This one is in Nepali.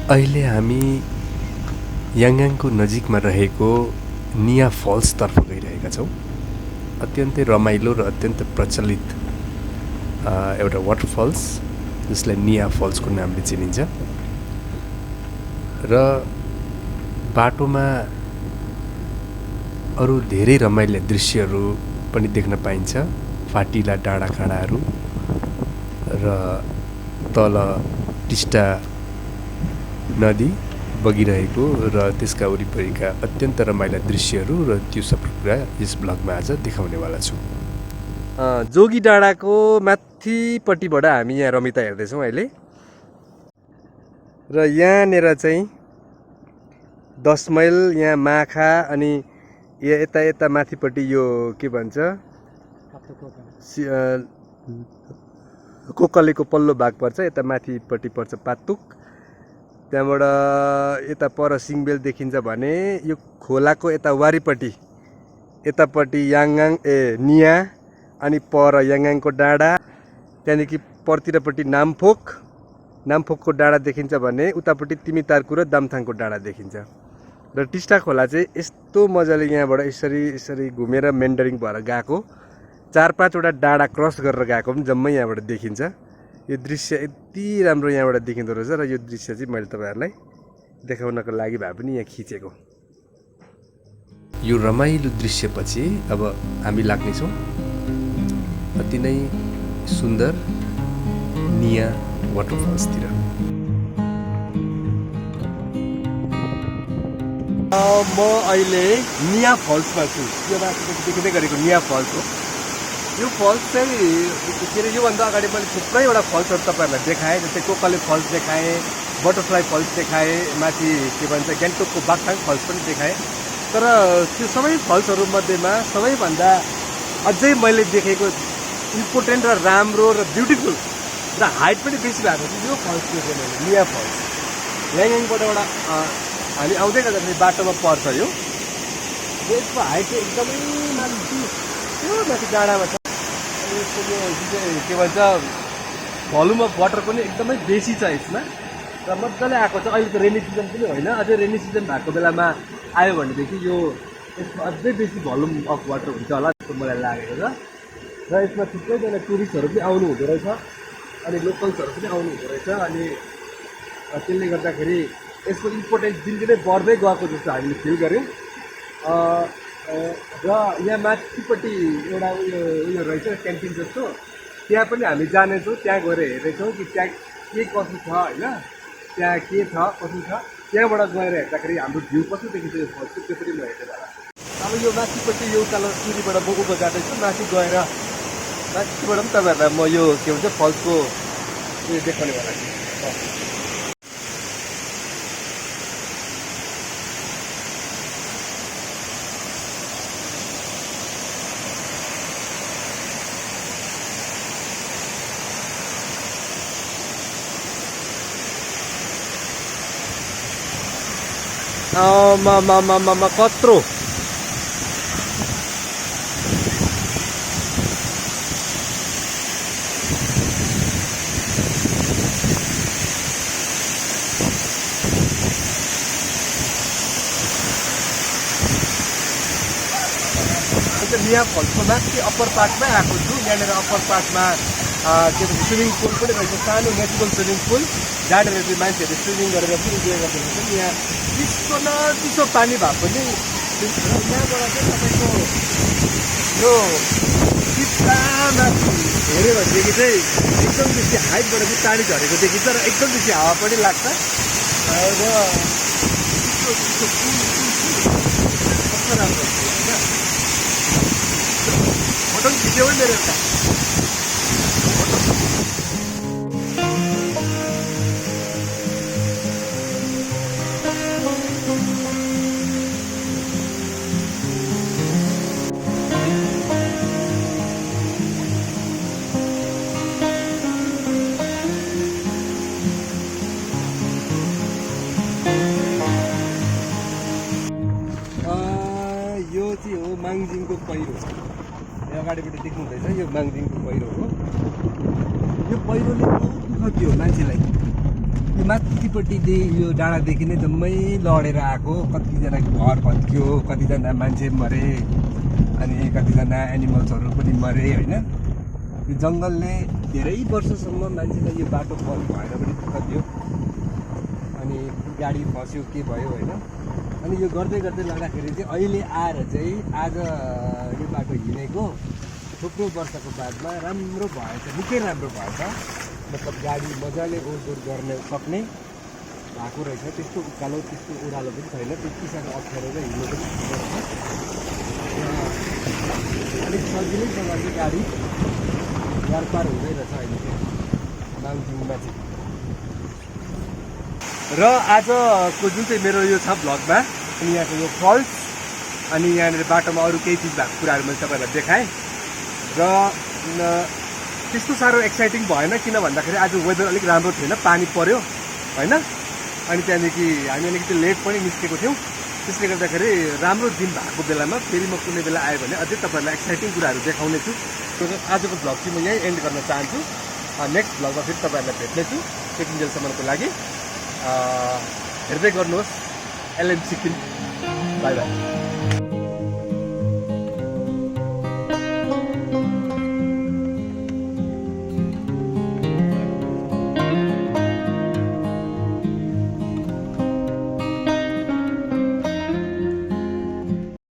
अहिले हामी याङगाङको नजिकमा रहेको निया फल्सतर्फ गइरहेका छौँ। अत्यन्तै रमाइलो र अत्यन्त प्रचलित एउटा वाटरफल्स जसलाई निया फल्सको नामले चिनिन्छ र बाटोमा अरू धेरै रमाइला दृश्यहरू पनि देख्न पाइन्छ। फाटिला डाँडाकाँडाहरू र तल टिस्टा नदी बगिरहेको र त्यसका वरिपरिका अत्यन्त रमाइला दृश्यहरू र त्यो सबै कुरा यस ब्लगमा आज देखाउनेवाला छु। जोगी डाँडाको माथिपट्टिबाट हामी यहाँ रमिता हेर्दैछौँ अहिले र यहाँनिर चाहिँ 10 माइल यहाँ माखा अनि यता माथिपट्टि यो के भन्छ कोकलेको पल्लो भाग पर्छ। यता माथिपट्टि पर्छ पातुक। त्यहाँबाट यता पर सिङबेल देखिन्छ भने यो खोलाको यता वारिपट्टि यतापट्टि याङगाङ निया अनि पर याङगाङको डाँडा, त्यहाँदेखि पर्तिरपट्टि नामफोकको डाँडा देखिन्छ भने उतापट्टि तिमितार्कु र दामथाङको डाँडा देखिन्छ। र टिस्टा खोला चाहिँ यस्तो मजाले यहाँबाट यसरी घुमेर मेन्डरिङ भएर गएको 4-5 वटा डाँडा क्रस गरेर गएको पनि जम्मै यहाँबाट देखिन्छ। यो दृश्य यति राम्रो यहाँबाट देखिँदो रहेछ र यो दृश्य चाहिँ मैले तपाईँहरूलाई देखाउनको लागि भए पनि यहाँ खिचेको। यो रमाइलो दृश्यपछि अब हामी लाग्नेछौँ अति नै सुन्दर निया वाटरफल्सतिर। म अहिले निया फल्समा छु। यो माथिबाट देखिँदै गरेको निया फल्स हो। यो फल्स चाहिँ के अरे योभन्दा अगाडि मैले थुप्रैवटा फल्सहरू तपाईँहरूलाई देखाएँ। जस्तै कोकले फल्स देखाएँ, बटरफ्लाई फल्स देखाएँ, माथि के भन्छ गान्तोकको बागथाङ फल्स पनि देखाएँ। तर त्यो सबै फल्सहरूमध्येमा सबैभन्दा अझै मैले देखेको इम्पोर्टेन्ट र राम्रो र ब्युटिफुल र हाइट पनि बेसी भएको थियो यो फल्स देखेँ मैले, निया फल्स। याङगाङबाट एउटा हामी आउँदै गर्दाखेरि बाटोमा पर्छ यो। यसको हाइट चाहिँ एकदमै माथि त्यो माथि डाँडामा छ। अनि यसको यो के भन्छ भल्युम अफ वाटर पनि एकदमै बेसी छ यसमा र मजाले आएको छ। अहिले त रेनी सिजन पनि होइन, अझै रेनी सिजन भएको बेलामा आयो भनेदेखि यो यसमा अझै बेसी भल्युम अफ वाटर हुन्छ होला जस्तो मलाई लागेको छ। र यसमा थुप्रैजना टुरिस्टहरू पनि आउनु हुँदो रहेछ अनि लोकल्सहरू पनि आउनु हुँदो रहेछ। अनि त्यसले गर्दाखेरि यसको इम्पोर्टेन्स दिनदिनै बढ्दै गएको जस्तो हामीले फिल गऱ्यौँ। र यहाँ माथिपट्टि एउटा उयो रहेछ क्यान्टिन जस्तो, त्यहाँ पनि हामी जानेछौँ। त्यहाँ गएर हेर्दैछौँ कि त्यहाँ के कसो छ होइन, त्यहाँ के छ कसो छ। त्यहाँबाट गएर हेर्दाखेरि हाम्रो भ्यू कस्तो देखिन्छ यो फल्सको त्यो पनि म हेर्दै होला। अब यो माथिपट्टि यो उकालो सिँढीबाट म उँभो जाँदैछु। माथि गएर माथिबाट पनि तपाईँहरूलाई म यो के भन्छ फल्सको उयो देखाउने होला। कत्रो निया फल्सको माथि अप्पर पार्टमै आएको छु। यहाँनिर अप्पर पार्टमा के भन्छ स्विमिङ पुल पनि रहेछ, सानो नेचुरल स्विमिङ पुल जहाँनिर चाहिँ मान्छेहरूले स्विमिङ गरेर पनि इन्जोय गर्दो रहेछ। यहाँ चिसो न चिसो पानी भए पनि यहाँबाट चाहिँ तपाईँको यो टिस्टा माथि हेऱ्यो भनेदेखि चाहिँ एकदम बेसी हाइटबाट चाहिँ पानी झरेको देखिन्छ र एकदम बेसी हावा पनि लाग्छ। र कस्तो राम्रो होइन, फोटो पनि खिच्यो भने मेरो एउटा यो चाहिँ हो माङजिङको पहिरो। यो अगाडिबाट देख्नुहुँदैछ यो माङजिङको पहिरो हो। यो पहिरोले बहुत दुःख दियो मान्छेलाई। त्यो माथिपट्टि यो डाँडादेखि नै जम्मै लडेर आएको कतिजना घर भत्कियो कतिजना मान्छे मरे अनि कतिजना एनिमल्सहरू पनि मरे होइन यो जङ्गलले धेरै वर्षसम्म मान्छेलाई यो बाटो बन्द भएर पनि दुःख दियो अनि गाडी फस्यो के भयो होइन अनि यो गर्दै गर्दै लाँदाखेरि चाहिँ अहिले आएर चाहिँ आज यो बाटो हिँडेको थुप्रो वर्षको बादमा राम्रो भएछ निकै राम्रो भएछ मतलब गाडी मजाले ओहोर गर्ने सक्ने भएको रहेछ त्यस्तो उकालो त्यस्तो ओह्रालो पनि छैन त्यति साह्रो अप्ठ्यारो र हिँड्नु पनि अलिक सजिलैसँगले गाडी पार हुँदै रहेछ अहिले चाहिँ नाम्चीमा चाहिँ र आजको जुन चाहिँ मेरो यो छ भ्लगमा अनि यहाँको यो फल्स अनि यहाँनिर बाटोमा अरू केही चिज भएको कुराहरू मैले तपाईँहरूलाई देखाएँ र त्यस्तो साह्रो एक्साइटिङ भएन किन भन्दाखेरि आज वेदर अलिक राम्रो थिएन पानी पर्यो होइन अनि त्यहाँदेखि हामी अलिकति लेट पनि निस्केको थियौँ त्यसले गर्दाखेरि राम्रो दिन भएको बेलामा फेरि म कुनै बेला आयो भने अझै तपाईँहरूलाई एक्साइटिङ कुराहरू देखाउने छु आजको भ्लग चाहिँ म यहीँ एन्ड गर्न चाहन्छु नेक्स्ट भ्लगमा फेरि तपाईँहरूलाई भेट्नेछु त्यतिन्जेलसम्मको लागि हेर्दै गर्नुहोस् एलएम सिक्किम बाई बाई